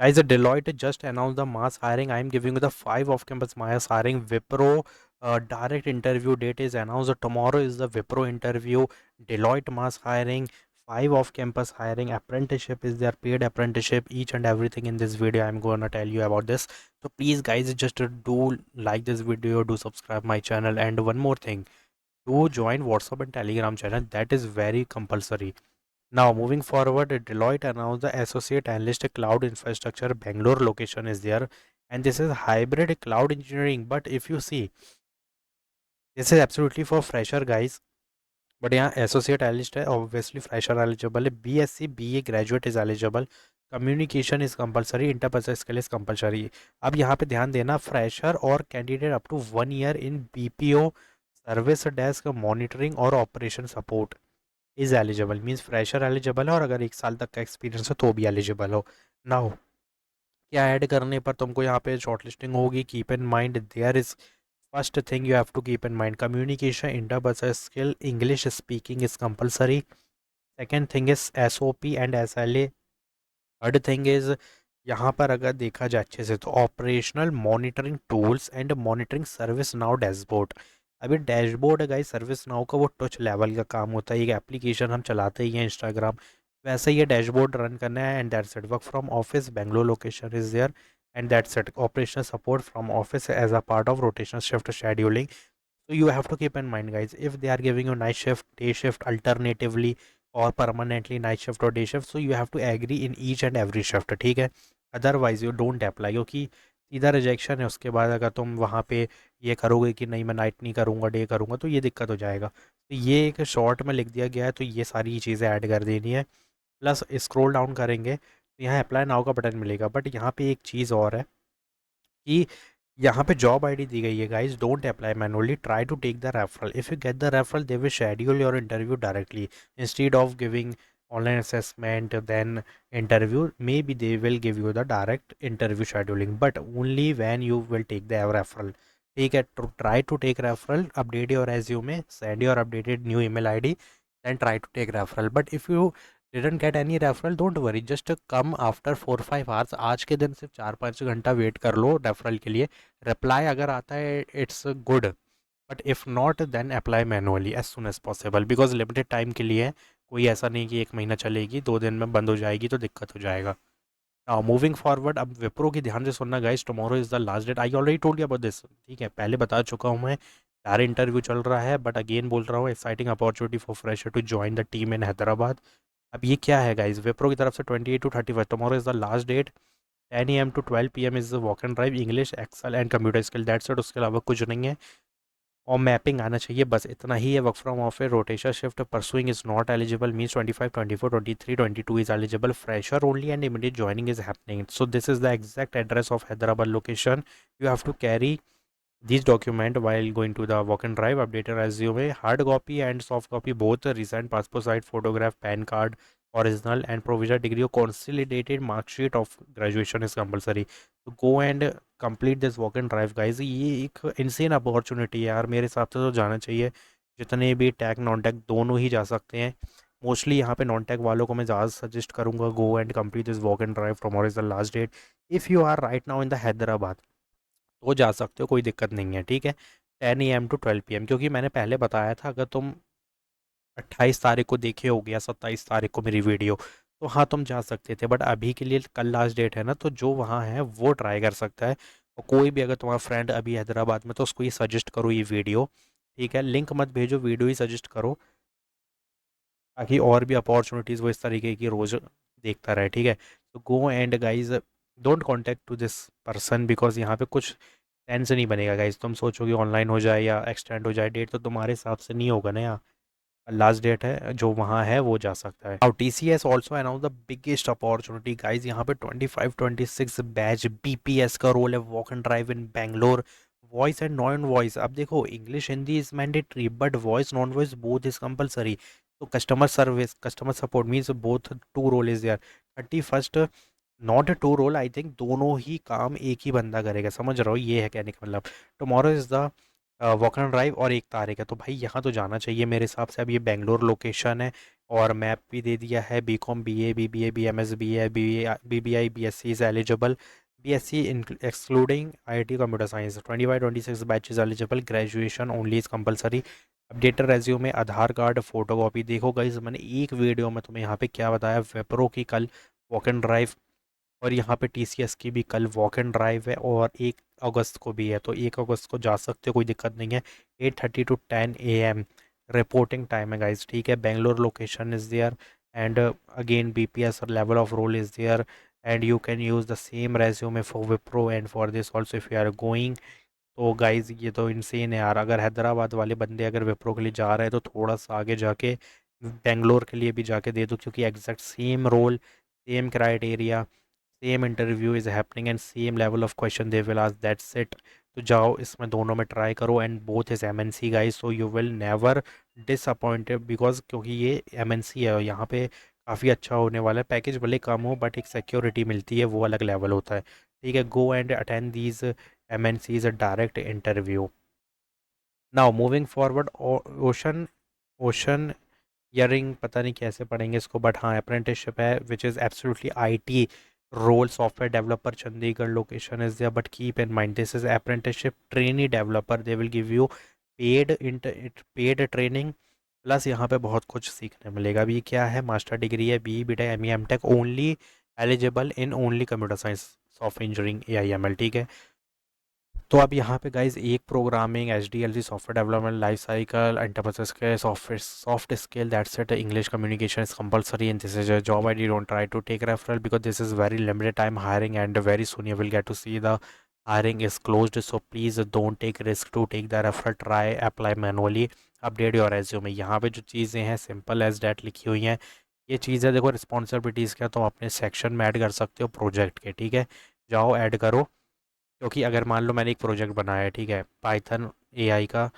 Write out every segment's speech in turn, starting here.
Guys, Deloitte just announced the mass hiring. I am giving you the 5 off-campus mass hiring. Wipro direct interview date is announced. Tomorrow is the Wipro interview. Deloitte mass hiring. 5 off-campus hiring. Apprenticeship is their paid apprenticeship. Each and everything in this video I'm gonna tell you about this. So please, guys, just do like this video, do subscribe my channel, and one more thing, do join WhatsApp and Telegram channel. That is very compulsory. Now, moving forward, Deloitte announced the Associate Analyst Cloud Infrastructure Bangalore location is there, and this is hybrid cloud engineering. But if you see, this is absolutely for fresher guys. But यहाँ associate analyst है, obviously fresher eligible है, BSc BA graduate is eligible, communication is compulsory, interpersonal skill is compulsory. अब यहाँ पे ध्यान देना, fresher और candidate up to 1 year in BPO service desk monitoring और operation support is eligible. Means fresher eligible है और अगर 1 साल तक का एक्सपीरियंस है तो भी एलिजिबल हो. नाउ क्या ऐड करने पर तुमको यहाँ पे शॉर्ट लिस्टिंग होगी, keep in mind there is first thing you have to keep in mind communication interpersonal skill English speaking is compulsory. Second thing is S O P and S L A. Third thing is यहाँ पर अगर देखा जाए अच्छे से तो operational monitoring tools and monitoring service now dashboard. अभी dashboard है गाइस, सर्विस नाउ का वो टच लेवल का काम होता है. एक एप्लीकेशन हम चलाते ही हैं इंस्टाग्राम, वैसे ये डैशबोर्ड रन करना है. And that's it. Work from office Bangalore location is there. And that's it. Operational support from office as a part of rotational shift scheduling. So you have to keep in mind, guys, if they are giving you night shift, day shift alternatively, or permanently night shift or day shift, so you have to agree in each and every shift. ठीक है, otherwise you don't apply, क्योंकि सीधा rejection है. उसके बाद अगर तुम वहाँ पे ये करोगे कि नहीं मैं नाइट नहीं करूँगा डे करूँगा, तो ये दिक्कत हो जाएगा. तो ये एक शॉर्ट में लिख दिया गया है, तो ये सारी चीज़ें ऐड कर देनी है. प्लस स्क्रॉल डाउन करेंगे तो यहाँ अप्लाई नाउ का बटन मिलेगा. बट यहाँ पे एक चीज़ और है कि यहाँ पे जॉब आईडी दी गई है. Guys, don't apply manually, try to take the referral. If you get the referral they will schedule your interview directly instead of giving online assessment then interview. Maybe they will give you the direct interview scheduling, but only when you will take the referral. ठीक है, try to take referral, update your resume, send your updated new email ID, then try to take referral. But if you didn't get any referral, don't worry, just come after 4-5 hours. आज के दिन सिर्फ 4-5 घंटा wait कर लो referral के लिए. Reply अगर आता है it's good, but if not then apply manually as soon as possible, because limited time के लिए है. कोई ऐसा नहीं कि 1 महीना चलेगी, 2 दिन में बंद हो जाएगी तो दिक्कत हो जाएगा. नाउ मूविंग फॉरवर्ड, अब विप्रो की ध्यान से सुनना guys. Tomorrow is the last date. I already told you about this. ठीक है, पहले बता चुका हूँ मैं. यार इंटरव्यू चल रहा है, बट अगेन बोल रहा हूँ, exciting opportunity for fresher to join the team in Hyderabad. अब ये क्या है गाइस, विप्रो की तरफ से 28 to 31 tomorrow is the last date. 10 AM to 12 PM is walk and drive, English Excel and computer skill, that's it. उसके अलावा कुछ नहीं है. और मैपिंग आना चाहिए, बस इतना ही है. Work from office, rotation shift, pursuing is not eligible, means 25, 24, 23, 22 is eligible. Fresher only and immediate joining is happening. So this is the exact address of Hyderabad location. You have to carry these document while going to the walk and drive. Updated resume, hard copy and soft copy both, recent passport size photograph, pan card original, and provisional degree or consolidated mark sheet of graduation is compulsory. So go and complete this walk and drive guys. ये एक insane opportunity है यार, मेरे हिसाब से तो जाना चाहिए. जितने भी टैग नॉन टैग दोनों ही जा सकते हैं. मोस्टली यहाँ पे नॉन टैग वालों को मैं ज़्यादा सजेस्ट करूँगा, go and complete this walk and drive. Tomorrow is the last date. If you are right now in the Hyderabad तो जा सकते हो, कोई दिक्कत नहीं है. ठीक है, 10 AM to 12 PM, क्योंकि मैंने पहले बताया था अगर तुम 28 तारीख को देखे हो गया, 27 तारीख को मेरी वीडियो, तो हाँ तुम जा सकते थे. बट अभी के लिए कल लास्ट डेट है ना, तो जो वहाँ है वो ट्राई कर सकता है. और कोई भी अगर तुम्हारा फ्रेंड अभी हैदराबाद में, तो उसको ये सजेस्ट करो ये वीडियो. ठीक है, लिंक मत भेजो, वीडियो ही सजेस्ट करो, ताकि और भी अपॉर्चुनिटीज़ वो इस तरीके की रोज़ देखता रहे. ठीक है, तो go and guys don't contact to this person, because यहाँ पे कुछ टेंस नहीं बनेगा गाइज. तुम सोचोगे ऑनलाइन हो जाए या एक्सटेंड हो जाए डेट, तो तुम्हारे हिसाब से नहीं होगा ना. यहाँ लास्ट डेट है, जो वहाँ है वो जा सकता है. और T C S also announce the biggest opportunity guys. यहाँ पे 25-26 बैच बी पी एस का रोल है, walk and drive in Bangalore. Voice and non voice, अब देखो English Hindi is mandatory, but voice non voice both is compulsory. तो customer service, customer support means both two role is there. 31st not two role, I think दोनों ही काम एक ही बंदा करेगा. समझ रहा हो, ये है कहने का मतलब. टुमारो इज़ द वॉकन ड्राइव और 1 तारीख है, तो भाई यहाँ तो जाना चाहिए मेरे हिसाब से। अब ये बेंगलोर लोकेशन है और मैप भी दे दिया है। BCom, BA, BBA, BMS, BA, BBI, BSc is eligible. BSc excluding IIT computer science 25-26 batches eligible. Graduation only is compulsory. Updated resume, Aadhaar card, photocopy. देखो गाइस, मैंने एक वीडियो में तुम्हें यहाँ पे क्या बताया, वेप्रो की कल वॉक एंड ड्राइव, और यहाँ पे टीसीएस की भी कल वॉक एंड ड्राइव है, और 1 अगस्त को भी है, तो 1 अगस्त को जा सकते हो, कोई दिक्कत नहीं है। 8:30 to 10 AM रिपोर्टिंग टाइम है गाइज, ठीक है। Bangalore location is there, and again BPS level of role is there, and you can use the same resume for Wipro and for this also if you are going. तो guys ये तो insane है यार। अगर हैदराबाद वाले बंदे अगर विप्रो के लिए जा रहे हैं तो थोड़ा सा आगे जाके बेंगलोर के लिए भी जाके दे दो, क्योंकि exact same role, same criteria, same interview is happening and same level of question they will ask, that's it. तो जाओ इसमें दोनों में ट्राई करो, and both is MNC guys, so you will never disappointed, because क्योंकि ये MNC है और यहाँ पे काफ़ी अच्छा होने वाला है। पैकेज भले कम हो बट एक सिक्योरिटी मिलती है, वो अलग लेवल होता है, ठीक है। Go and attend these MNCs direct interview. Now moving forward, ocean, ocean earring, पता नहीं कैसे पढ़ेंगे इसको, बट हाँ अप्रेंटिसशिप है which is absolutely IT role, software developer, Chandigarh location is there, but keep in mind this is apprenticeship trainee developer, they will give you paid training, plus यहाँ पे बहुत कुछ सीखने मिलेगा। अभी क्या है, मास्टर डिग्री है, B B tech, M E M tech, only eligible in only computer science, software engineering, A I M L, ठीक है। तो अब यहाँ पे गाइज एक programming, H D L G, software development life cycle, enterprise के software soft skill, that's it. English communication is compulsory and this is a job I D, don't try to take referral because this is very limited time hiring and very soon you will get to see the hiring is closed, so please don't take risk to take the referral, try apply manually, update your resume। यहाँ पे जो चीज़ें हैं simple as that लिखी हुई हैं, ये चीज़ें देखो रिस्पॉन्सिबिलिटीज़ क्या, तुम अपने सेक्शन में ऐड कर सकते हो प्रोजेक्ट के, ठीक है। जाओ ऐड करो, क्योंकि अगर मान लो मैंने एक प्रोजेक्ट बनाया है, ठीक है, पाइथन एआई का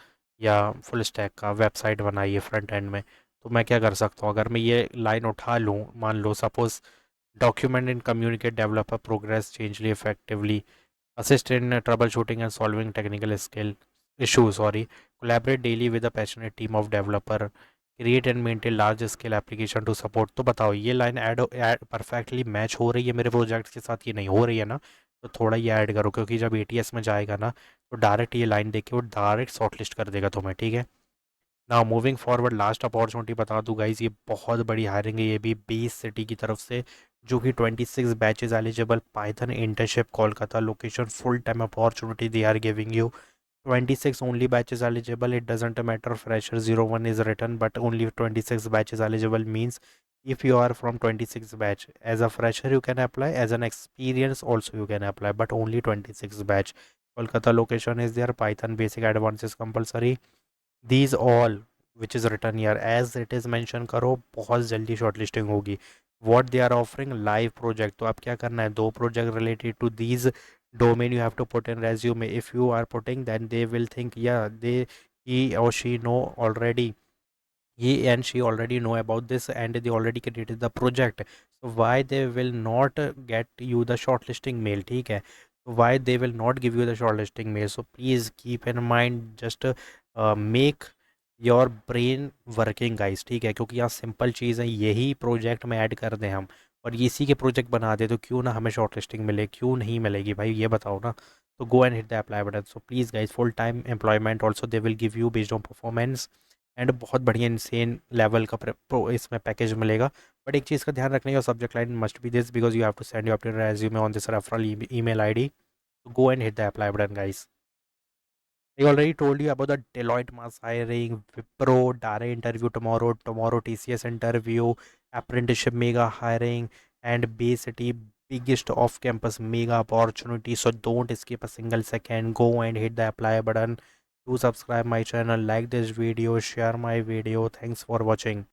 या फुल स्टैक का, वेबसाइट बनाई है फ्रंट एंड में, तो मैं क्या कर सकता हूँ, अगर मैं ये लाइन उठा लूँ, मान लो suppose, document and communicate developer progress चेंजली effectively, assist in troubleshooting and solving technical skill issues, sorry, collaborate daily with a passionate team of developer, create and maintain large scale application to support। तो बताओ ये line add perfectly match हो रही है मेरे project के साथ, ये नहीं हो रही है ना, तो थोड़ा ये ऐड करो, क्योंकि जब एटीएस में जाएगा ना तो डायरेक्ट ये लाइन देख के वो डायरेक्ट शॉर्टलिस्ट कर देगा तुम्हें, ठीक है। Now moving forward, last opportunity बता दूँ गाइज, ये बहुत बड़ी हायरिंग है, ये भी 20 सिटी की तरफ से, जो कि 26 batches eligible, Python internship Kolkata location, full time opportunity they are giving you. 26 only batches eligible, it doesn't matter fresher 01 is written, but only 26 batches eligible means if you are from 26 batch as a fresher you can apply, as an experience also you can apply, but only 26 batch। Kolkata location is there, Python basic advanced is compulsory, these all which is written here as it is mention करो, बहुत जल्दी shortlisting होगी। what they are offering live project, तो आप क्या करना है, 2 project related to these domain you have to put in resume, if you are putting then they will think yeah they, he or she know already, he and she already know about this and they already created the project, so why they will not get you the shortlisting mail, ठीक है। So why they will not give you the shortlisting mail, so please keep in mind, just make your brain working guys, ठीक है, क्योंकि यहाँ simple चीज़ है, यही project में add कर दें हम और इसी के प्रोजेक्ट बना दे, तो क्यों ना हमें शॉर्ट लिस्टिंग मिले, क्यों नहीं मिलेगी भाई, ये बताओ ना। तो go and hit the apply button. So please guys, full time employment also they will give you based on performance, and बहुत बढ़िया इंसेन लेवल का इसमें पैकेज मिलेगा। बट एक चीज़ का ध्यान रखने का, subject line must be this because you have to send you अपने resume on this referral email ID. Go and hit the apply button guys. I already told you about the Deloitte mass hiring, Wipro direct interview tomorrow, tomorrow TCS interview, apprenticeship mega hiring, and Bay City biggest off-campus mega opportunity. So don't skip a single second. Go and hit the apply button. Do subscribe my channel, like this video, share my video. Thanks for watching.